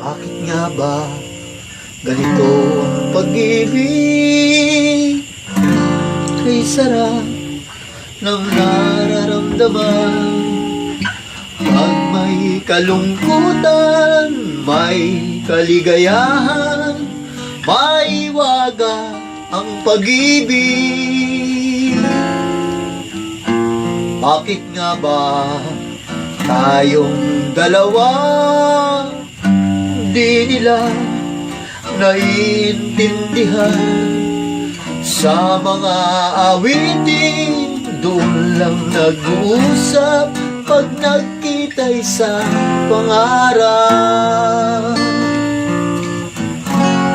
Bakit nga ba ganito ang pag-ibig? Kay sarap ng nararamdaman. Pag may kalungkutan, may kaligayahan, may waga ang pag-ibig. Bakit nga ba tayong dalawa di nila naiintindihan? Sa mga awitin, doon lang nag-uusap pag nagkita'y sa pangarap.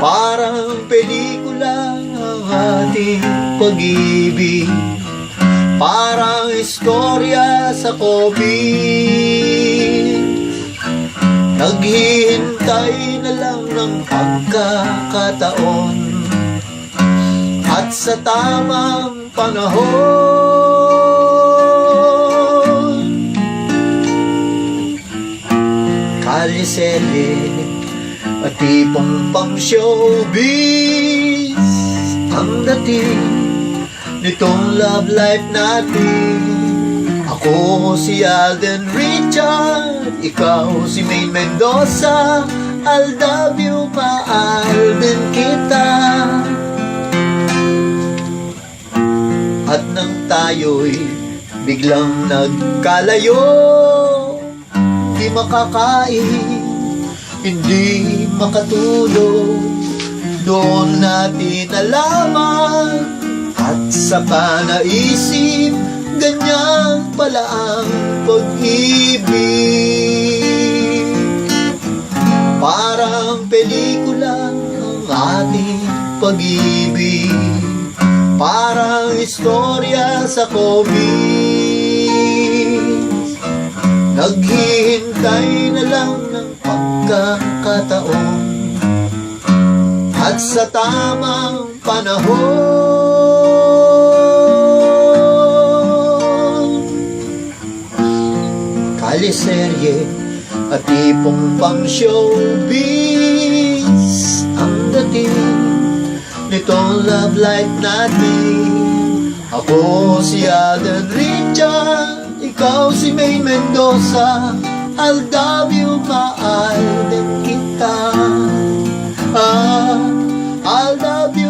Parang pelikula ang ating pag-ibig, parang istorya sa comics. Naghihintay na lang ng pagkakataon at sa tamang panahon. Kalisele at tipong pang showbiz ang dating nitong love life natin. Ako si Alden Richard, ikaw si Maine Mendoza. I'll love you, mahal din kita. At nang tayo'y biglang nagkalayo, di makakain, hindi makatulog, doon natin nalaman at saka naisip, ganyan pala ang pag-ibig. Parang pelikula ang ating pag-ibig, parang istorya sa comics. Naghihintay na lang ng pagkakataon at sa tamang panahon. Kaliserye at tipong pang showbiz ang dating nitong love life natin. Ako si Alden Richard, ikaw si Maine Mendoza. I'll love you, mahal din kita. I'll love you.